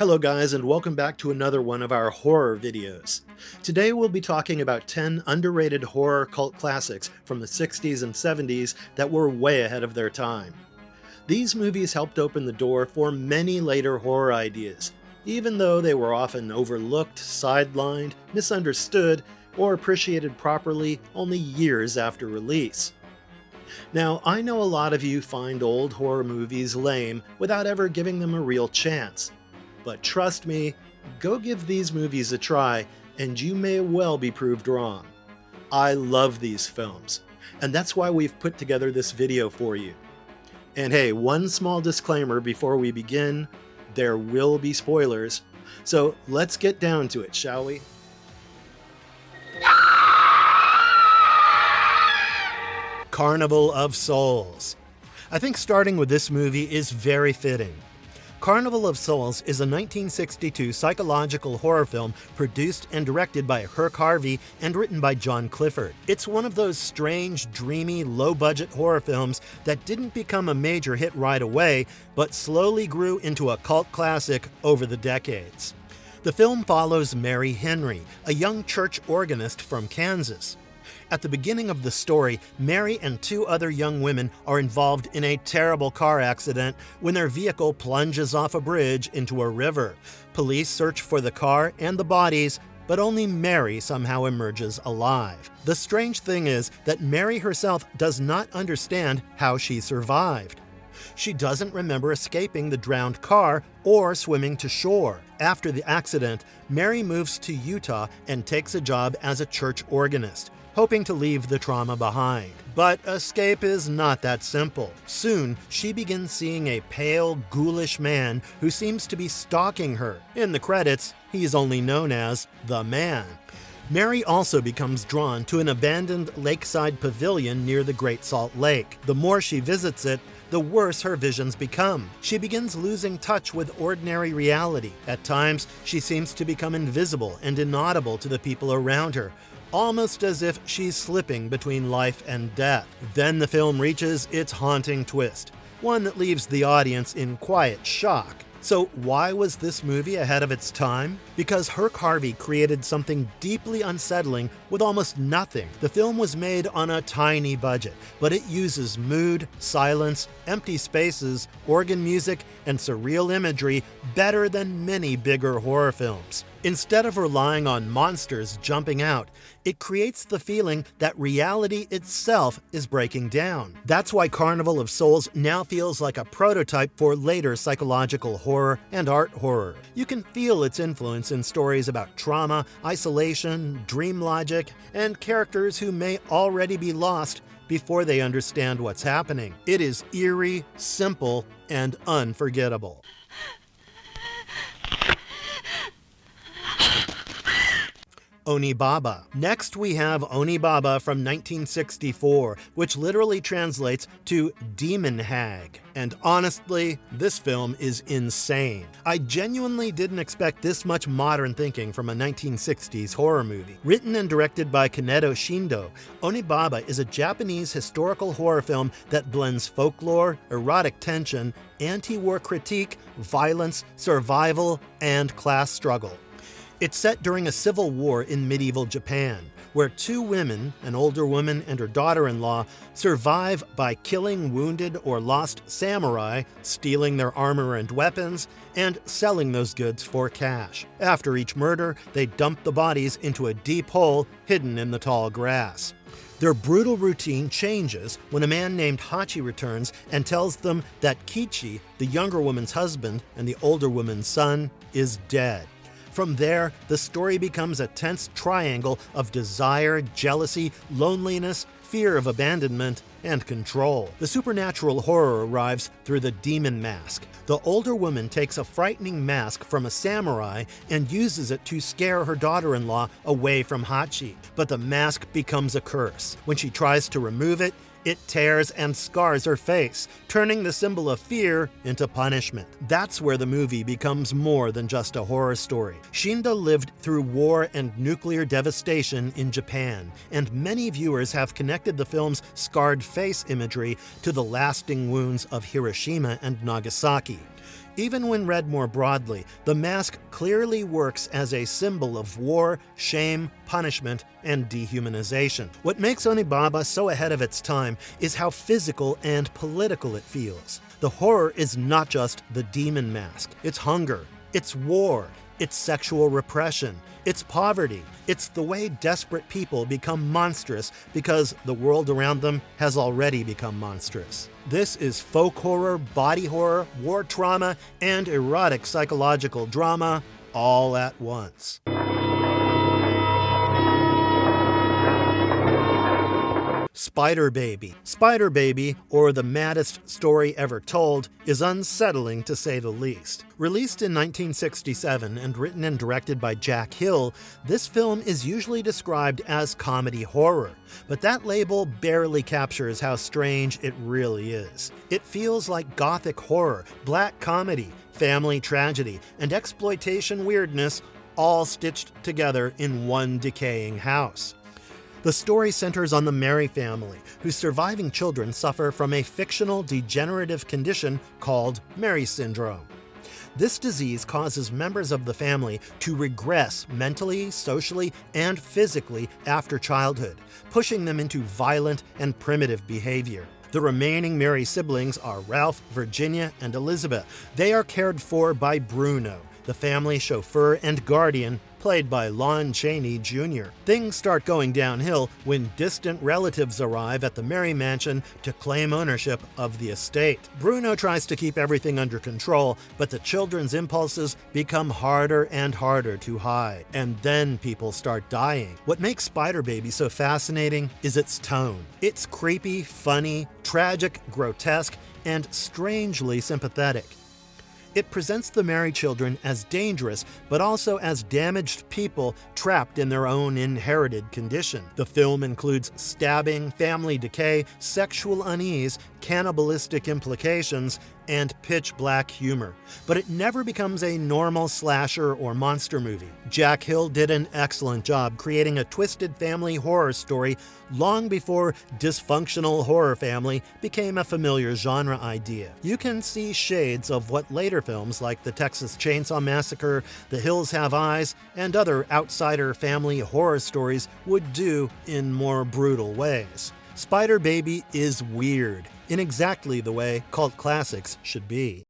Hello guys, and welcome back to another one of our horror videos. Today we'll be talking about 10 underrated horror cult classics from the 60s and 70s that were way ahead of their time. These movies helped open the door for many later horror ideas, even though they were often overlooked, sidelined, misunderstood, or appreciated properly only years after release. Now, I know a lot of you find old horror movies lame without ever giving them a real chance. But trust me, go give these movies a try, and you may well be proved wrong. I love these films, and that's why we've put together this video for you. And hey, one small disclaimer before we begin, there will be spoilers, so let's get down to it, shall we? Carnival of Souls. I think starting with this movie is very fitting. Carnival of Souls is a 1962 psychological horror film produced and directed by Herc Harvey and written by John Clifford. It's one of those strange, dreamy, low-budget horror films that didn't become a major hit right away, but slowly grew into a cult classic over the decades. The film follows Mary Henry, a young church organist from Kansas. At the beginning of the story, Mary and two other young women are involved in a terrible car accident when their vehicle plunges off a bridge into a river. Police search for the car and the bodies, but only Mary somehow emerges alive. The strange thing is that Mary herself does not understand how she survived. She doesn't remember escaping the drowned car or swimming to shore. After the accident, Mary moves to Utah and takes a job as a church organist, hoping to leave the trauma behind. But escape is not that simple. Soon, she begins seeing a pale, ghoulish man who seems to be stalking her. In the credits, he's only known as the Man. Mary also becomes drawn to an abandoned lakeside pavilion near the Great Salt Lake. The more she visits it, the worse her visions become. She begins losing touch with ordinary reality. At times, she seems to become invisible and inaudible to the people around her, almost as if she's slipping between life and death. Then the film reaches its haunting twist, one that leaves the audience in quiet shock. So why was this movie ahead of its time? Because Herc Harvey created something deeply unsettling with almost nothing. The film was made on a tiny budget, but it uses mood, silence, empty spaces, organ music, and surreal imagery better than many bigger horror films. Instead of relying on monsters jumping out, it creates the feeling that reality itself is breaking down. That's why Carnival of Souls now feels like a prototype for later psychological horror and art horror. You can feel its influence in stories about trauma, isolation, dream logic, and characters who may already be lost before they understand what's happening. It is eerie, simple, and unforgettable. Onibaba. Next we have Onibaba from 1964, which literally translates to Demon Hag. And honestly, this film is insane. I genuinely didn't expect this much modern thinking from a 1960s horror movie. Written and directed by Kaneto Shindo, Onibaba is a Japanese historical horror film that blends folklore, erotic tension, anti-war critique, violence, survival, and class struggle. It's set during a civil war in medieval Japan, where two women, an older woman and her daughter-in-law, survive by killing wounded or lost samurai, stealing their armor and weapons, and selling those goods for cash. After each murder, they dump the bodies into a deep hole hidden in the tall grass. Their brutal routine changes when a man named Hachi returns and tells them that Kichi, the younger woman's husband and the older woman's son, is dead. From there, the story becomes a tense triangle of desire, jealousy, loneliness, fear of abandonment, and control. The supernatural horror arrives through the demon mask. The older woman takes a frightening mask from a samurai and uses it to scare her daughter-in-law away from Hachi. But the mask becomes a curse. When she tries to remove it, it tears and scars her face, turning the symbol of fear into punishment. That's where the movie becomes more than just a horror story. Shindo lived through war and nuclear devastation in Japan, and many viewers have connected the film's scarred face imagery to the lasting wounds of Hiroshima and Nagasaki. Even when read more broadly, the mask clearly works as a symbol of war, shame, punishment, and dehumanization. What makes Onibaba so ahead of its time is how physical and political it feels. The horror is not just the demon mask. It's hunger, it's war, it's sexual repression, it's poverty, it's the way desperate people become monstrous because the world around them has already become monstrous. This is folk horror, body horror, war trauma, and erotic psychological drama all at once. Spider Baby. Spider Baby, or The Maddest Story Ever Told, is unsettling to say the least. Released in 1967 and written and directed by Jack Hill, this film is usually described as comedy horror, but that label barely captures how strange it really is. It feels like gothic horror, black comedy, family tragedy, and exploitation weirdness all stitched together in one decaying house. The story centers on the Mary family, whose surviving children suffer from a fictional degenerative condition called Mary syndrome. This disease causes members of the family to regress mentally, socially, and physically after childhood, pushing them into violent and primitive behavior. The remaining Mary siblings are Ralph, Virginia, and Elizabeth. They are cared for by Bruno, the family chauffeur and guardian, played by Lon Chaney Jr. Things start going downhill when distant relatives arrive at the Mary mansion to claim ownership of the estate. Bruno tries to keep everything under control, but the children's impulses become harder and harder to hide. And then people start dying. What makes Spider Baby so fascinating is its tone. It's creepy, funny, tragic, grotesque, and strangely sympathetic. It presents the Mary children as dangerous, but also as damaged people trapped in their own inherited condition. The film includes stabbing, family decay, sexual unease, cannibalistic implications, and pitch-black humor. But it never becomes a normal slasher or monster movie. Jack Hill did an excellent job creating a twisted family horror story long before dysfunctional horror family became a familiar genre idea. You can see shades of what later films like The Texas Chainsaw Massacre, The Hills Have Eyes, and other outsider family horror stories would do in more brutal ways. Spider Baby is weird, in exactly the way cult classics should be.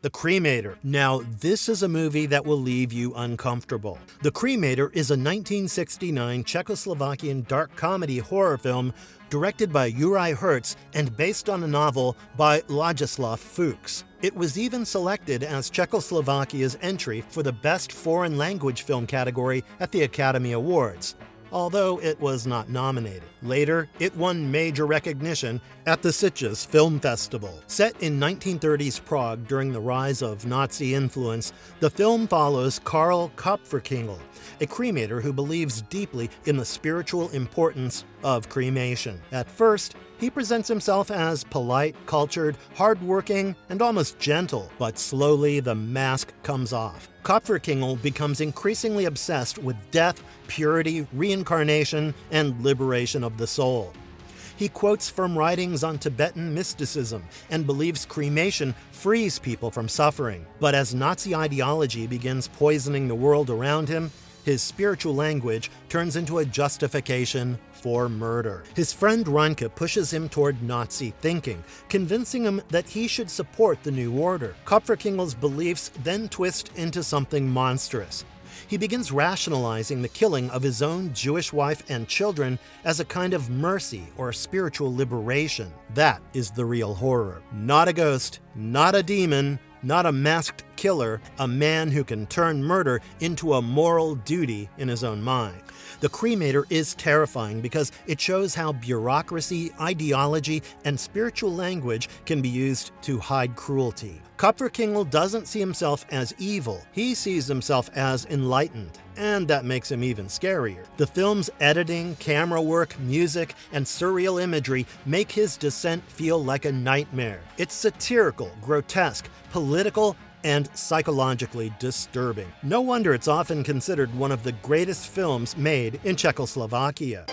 The Cremator. Now, this is a movie that will leave you uncomfortable. The Cremator is a 1969 Czechoslovakian dark comedy horror film directed by Uri Hertz and based on a novel by Ladislav Fuchs. It was even selected as Czechoslovakia's entry for the Best Foreign Language Film category at the Academy Awards, although it was not nominated. Later, it won major recognition at the Sitges Film Festival. Set in 1930s Prague during the rise of Nazi influence, the film follows Karl Kopferkingel, a cremator who believes deeply in the spiritual importance of cremation. At first, he presents himself as polite, cultured, hardworking, and almost gentle, but slowly the mask comes off. Kopferkingel becomes increasingly obsessed with death, purity, reincarnation, and liberation of the soul. He quotes from writings on Tibetan mysticism and believes cremation frees people from suffering. But as Nazi ideology begins poisoning the world around him, his spiritual language turns into a justification for murder. His friend Reinke pushes him toward Nazi thinking, convincing him that he should support the new order. Kopferkingel's beliefs then twist into something monstrous. He begins rationalizing the killing of his own Jewish wife and children as a kind of mercy or spiritual liberation. That is the real horror. Not a ghost, not a demon, not a masked killer, a man who can turn murder into a moral duty in his own mind. The Cremator is terrifying because it shows how bureaucracy, ideology, and spiritual language can be used to hide cruelty. Kopferkingel doesn't see himself as evil, he sees himself as enlightened, and that makes him even scarier. The film's editing, camera work, music, and surreal imagery make his descent feel like a nightmare. It's satirical, grotesque, political, and psychologically disturbing. No wonder it's often considered one of the greatest films made in Czechoslovakia.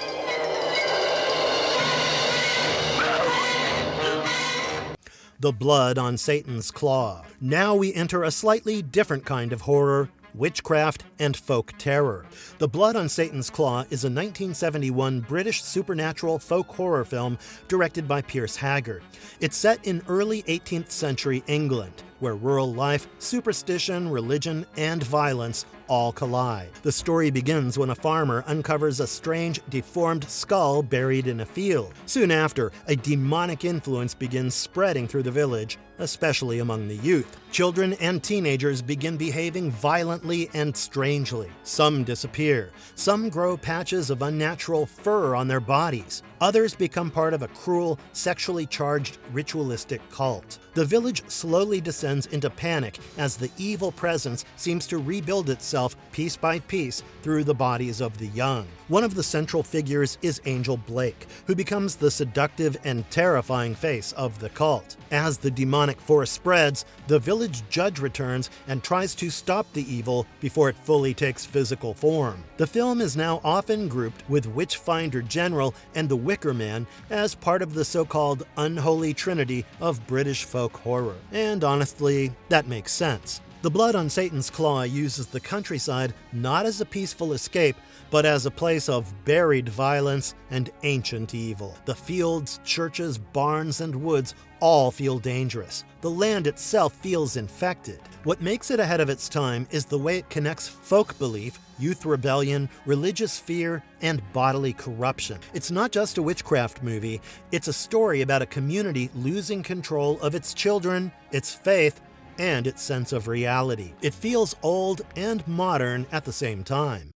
The Blood on Satan's Claw. Now we enter a slightly different kind of horror, witchcraft, and folk terror. The Blood on Satan's Claw is a 1971 British supernatural folk horror film directed by Piers Haggard. It's set in early 18th century England, where rural life, superstition, religion, and violence all collide. The story begins when a farmer uncovers a strange, deformed skull buried in a field. Soon after, a demonic influence begins spreading through the village, especially among the youth. Children and teenagers begin behaving violently and strangely. Some disappear. Some grow patches of unnatural fur on their bodies. Others become part of a cruel, sexually charged, ritualistic cult. The village slowly descends into panic as the evil presence seems to rebuild itself piece by piece through the bodies of the young. One of the central figures is Angel Blake, who becomes the seductive and terrifying face of the cult. As the demonic force spreads, the village judge returns and tries to stop the evil before it fully takes physical form. The film is now often grouped with Witchfinder General and The Wicker Man as part of the so-called unholy trinity of British folk horror. And honestly, that makes sense. The Blood on Satan's Claw uses the countryside not as a peaceful escape, but as a place of buried violence and ancient evil. The fields, churches, barns, and woods all feel dangerous. The land itself feels infected. What makes it ahead of its time is the way it connects folk belief, youth rebellion, religious fear, and bodily corruption. It's not just a witchcraft movie, it's a story about a community losing control of its children, its faith, and its sense of reality. It feels old and modern at the same time.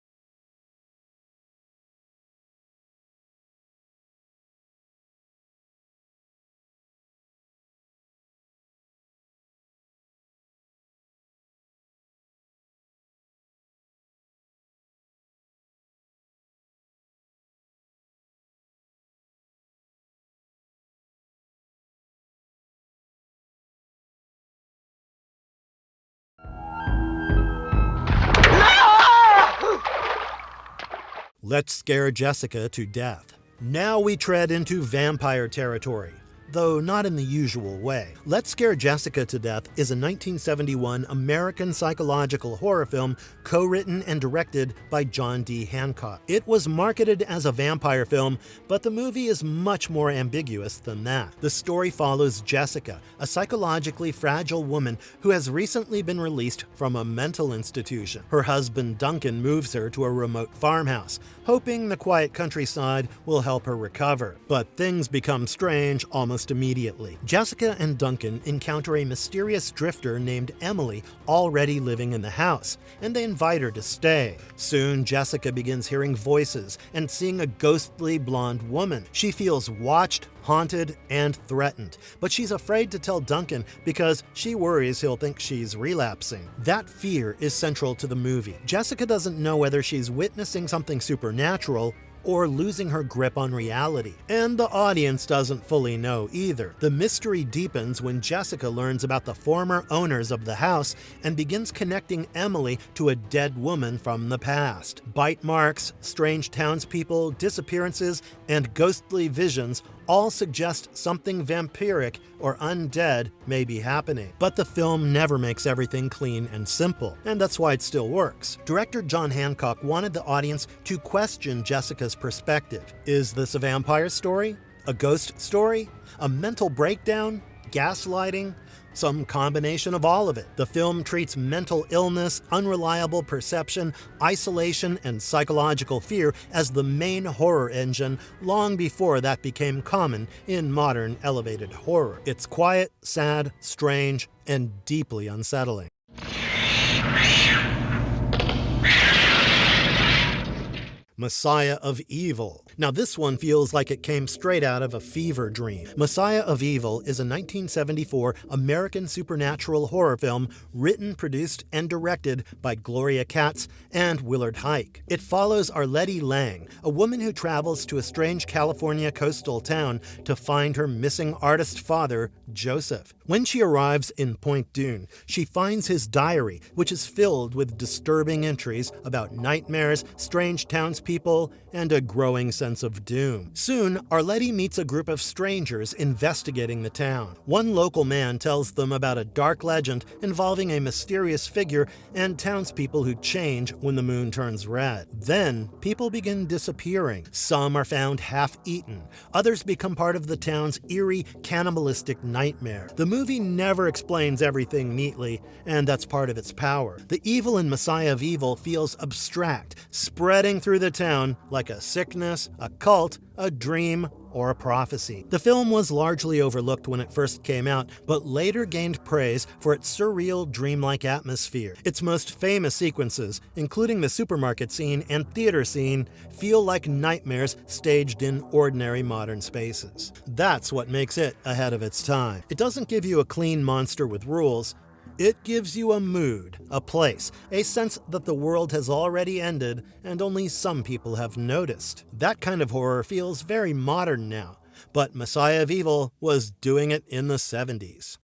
Let's scare Jessica to death. Now we tread into vampire territory, though not in the usual way. Let's Scare Jessica to Death is a 1971 American psychological horror film co-written and directed by John D. Hancock. It was marketed as a vampire film, but the movie is much more ambiguous than that. The story follows Jessica, a psychologically fragile woman who has recently been released from a mental institution. Her husband Duncan moves her to a remote farmhouse, hoping the quiet countryside will help her recover. But things become strange almost immediately. Jessica and Duncan encounter a mysterious drifter named Emily already living in the house, and they invite her to stay. Soon, Jessica begins hearing voices and seeing a ghostly blonde woman. She feels watched, haunted, and threatened, but she's afraid to tell Duncan because she worries he'll think she's relapsing. That fear is central to the movie. Jessica doesn't know whether she's witnessing something supernatural or losing her grip on reality. And the audience doesn't fully know either. The mystery deepens when Jessica learns about the former owners of the house and begins connecting Emily to a dead woman from the past. Bite marks, strange townspeople, disappearances, and ghostly visions all suggest something vampiric or undead may be happening. But the film never makes everything clean and simple, and that's why it still works. Director John Hancock wanted the audience to question Jessica's perspective. Is this a vampire story? A ghost story? A mental breakdown? Gaslighting? Some combination of all of it. The film treats mental illness, unreliable perception, isolation, and psychological fear as the main horror engine long before that became common in modern elevated horror. It's quiet, sad, strange, and deeply unsettling. Messiah of Evil. Now this one feels like it came straight out of a fever dream. Messiah of Evil is a 1974 American supernatural horror film written, produced, and directed by Gloria Katz and Willard Huyck. It follows Arlette Lang, a woman who travels to a strange California coastal town to find her missing artist father, Joseph. When she arrives in Point Dune, she finds his diary, which is filled with disturbing entries about nightmares, strange townspeople, townspeople, and a growing sense of doom. Soon, Arletty meets a group of strangers investigating the town. One local man tells them about a dark legend involving a mysterious figure and townspeople who change when the moon turns red. Then, people begin disappearing. Some are found half-eaten. Others become part of the town's eerie, cannibalistic nightmare. The movie never explains everything neatly, and that's part of its power. The evil in Messiah of Evil feels abstract, spreading through the town like a sickness, a cult, a dream, or a prophecy. The film was largely overlooked when it first came out, but later gained praise for its surreal, dreamlike atmosphere. Its most famous sequences, including the supermarket scene and theater scene, feel like nightmares staged in ordinary modern spaces. That's what makes it ahead of its time. It doesn't give you a clean monster with rules. It gives you a mood, a place, a sense that the world has already ended and only some people have noticed. That kind of horror feels very modern now, but Messiah of Evil was doing it in the 70s.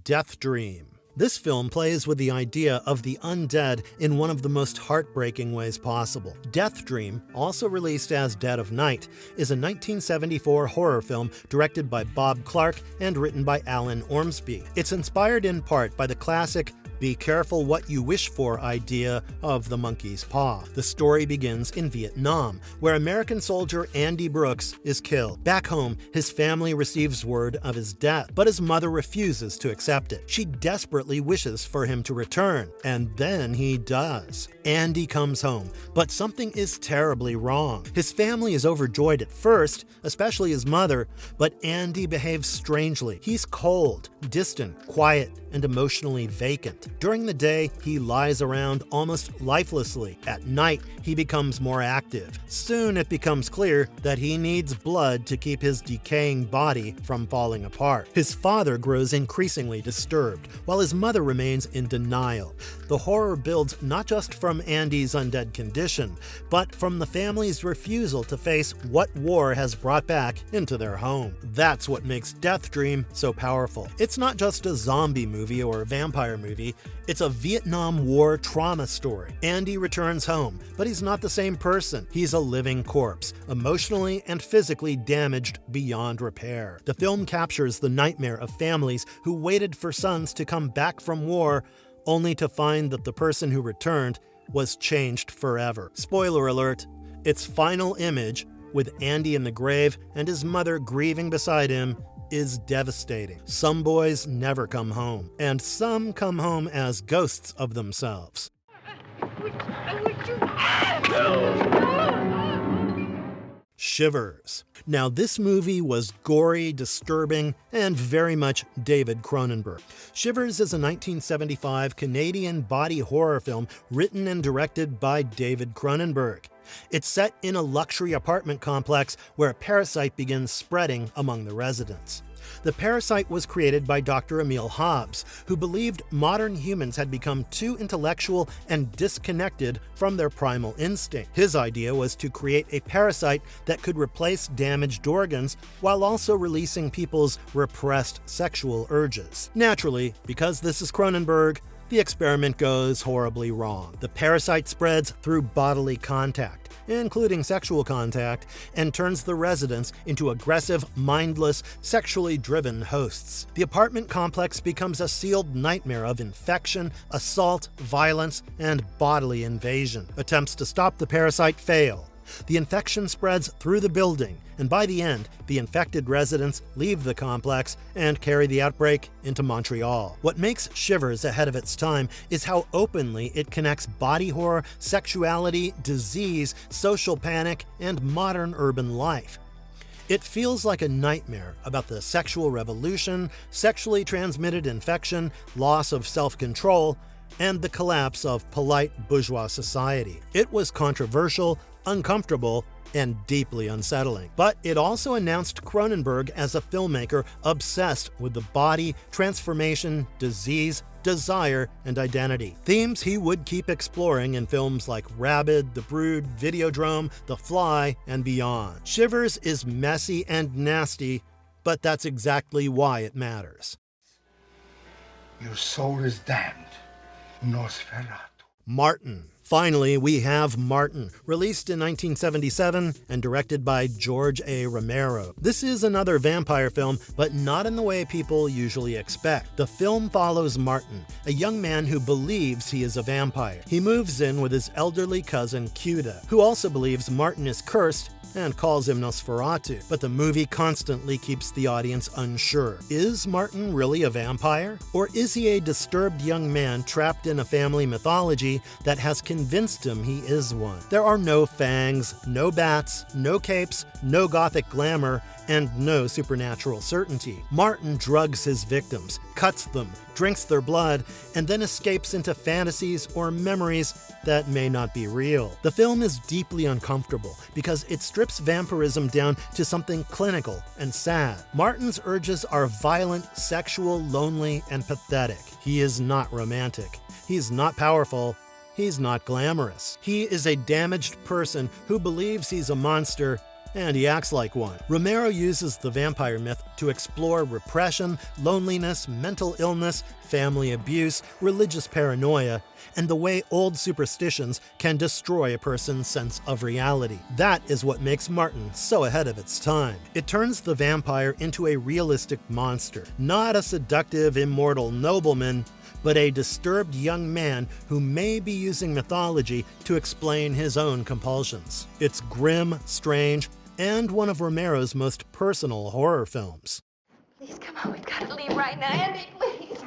Deathdream. This film plays with the idea of the undead in one of the most heartbreaking ways possible. Deathdream, also released as Dead of Night, is a 1974 horror film directed by Bob Clark and written by Alan Ormsby. It's inspired in part by the classic "be careful what you wish for" idea of The Monkey's Paw. The story begins in Vietnam, where American soldier Andy Brooks is killed. Back home, his family receives word of his death, but his mother refuses to accept it. She desperately wishes for him to return, and then he does. Andy comes home, but something is terribly wrong. His family is overjoyed at first, especially his mother, but Andy behaves strangely. He's cold, distant, quiet, and emotionally vacant. During the day, he lies around almost lifelessly. At night, he becomes more active. Soon it becomes clear that he needs blood to keep his decaying body from falling apart. His father grows increasingly disturbed, while his mother remains in denial. The horror builds not just from Andy's undead condition, but from the family's refusal to face what war has brought back into their home. That's what makes Deathdream so powerful. It's not just a zombie movie or a vampire movie, it's a Vietnam War trauma story. Andy returns home, but he's not the same person. He's a living corpse, emotionally and physically damaged beyond repair. The film captures the nightmare of families who waited for sons to come back from war, only to find that the person who returned was changed forever. Spoiler alert, its final image, with Andy in the grave and his mother grieving beside him, is devastating. Some boys never come home, and some come home as ghosts of themselves. Shivers. Now, this movie was gory, disturbing, and very much David Cronenberg. Shivers is a 1975 Canadian body horror film written and directed by David Cronenberg. It's set in a luxury apartment complex where a parasite begins spreading among the residents. The parasite was created by Dr. Emil Hobbes, who believed modern humans had become too intellectual and disconnected from their primal instinct. His idea was to create a parasite that could replace damaged organs while also releasing people's repressed sexual urges. Naturally, because this is Cronenberg, the experiment goes horribly wrong. The parasite spreads through bodily contact, including sexual contact, and turns the residents into aggressive, mindless, sexually driven hosts. The apartment complex becomes a sealed nightmare of infection, assault, violence, and bodily invasion. Attempts to stop the parasite fail. The infection spreads through the building, and by the end, the infected residents leave the complex and carry the outbreak into Montreal. What makes Shivers ahead of its time is how openly it connects body horror, sexuality, disease, social panic, and modern urban life. It feels like a nightmare about the sexual revolution, sexually transmitted infection, loss of self-control, and the collapse of polite bourgeois society. It was controversial, uncomfortable, and deeply unsettling. But it also announced Cronenberg as a filmmaker obsessed with the body, transformation, disease, desire, and identity. Themes he would keep exploring in films like Rabid, The Brood, Videodrome, The Fly, and beyond. Shivers is messy and nasty, but that's exactly why it matters. Your soul is damned. Nosferatu. Martin. Finally, we have Martin, released in 1977 and directed by George A. Romero. This is another vampire film, but not in the way people usually expect. The film follows Martin, a young man who believes he is a vampire. He moves in with his elderly cousin Cuda, who also believes Martin is cursed and calls him Nosferatu, but the movie constantly keeps the audience unsure. Is Martin really a vampire? Or is he a disturbed young man trapped in a family mythology that has convinced him he is one? There are no fangs, no bats, no capes, no gothic glamour, and no supernatural certainty. Martin drugs his victims, cuts them, drinks their blood, and then escapes into fantasies or memories that may not be real. The film is deeply uncomfortable because it strips vampirism down to something clinical and sad. Martin's urges are violent, sexual, lonely, and pathetic. He is not romantic. He's not powerful. He's not glamorous. He is a damaged person who believes he's a monster, and he acts like one. Romero uses the vampire myth to explore repression, loneliness, mental illness, family abuse, religious paranoia, and the way old superstitions can destroy a person's sense of reality. That is what makes Martin so ahead of its time. It turns the vampire into a realistic monster, not a seductive, immortal nobleman, but a disturbed young man who may be using mythology to explain his own compulsions. It's grim, strange, and one of Romero's most personal horror films. Please come on, we've got to leave right now, Andy, please.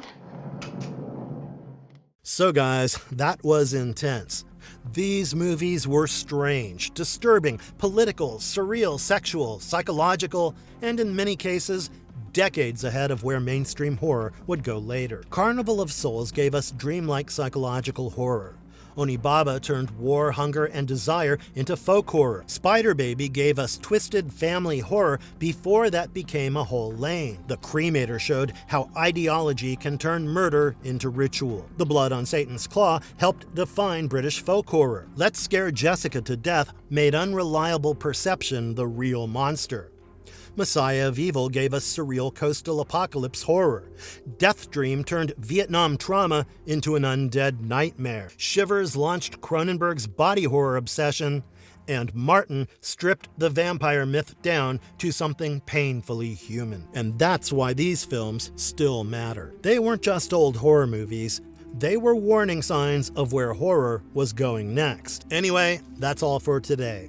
So guys, that was intense. These movies were strange, disturbing, political, surreal, sexual, psychological, and in many cases, decades ahead of where mainstream horror would go later. Carnival of Souls gave us dreamlike psychological horror. Onibaba turned war, hunger, and desire into folk horror. Spider Baby gave us twisted family horror before that became a whole lane. The Cremator showed how ideology can turn murder into ritual. The Blood on Satan's Claw helped define British folk horror. Let's Scare Jessica to Death made unreliable perception the real monster. Messiah of Evil gave us surreal coastal apocalypse horror. Deathdream turned Vietnam trauma into an undead nightmare. Shivers launched Cronenberg's body horror obsession. And Martin stripped the vampire myth down to something painfully human. And that's why these films still matter. They weren't just old horror movies. They were warning signs of where horror was going next. Anyway, that's all for today.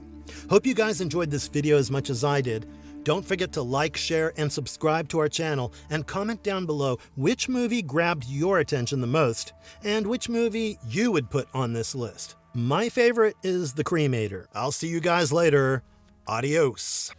Hope you guys enjoyed this video as much as I did. Don't forget to like, share, and subscribe to our channel, and comment down below which movie grabbed your attention the most, and which movie you would put on this list. My favorite is The Cremator. I'll see you guys later. Adios.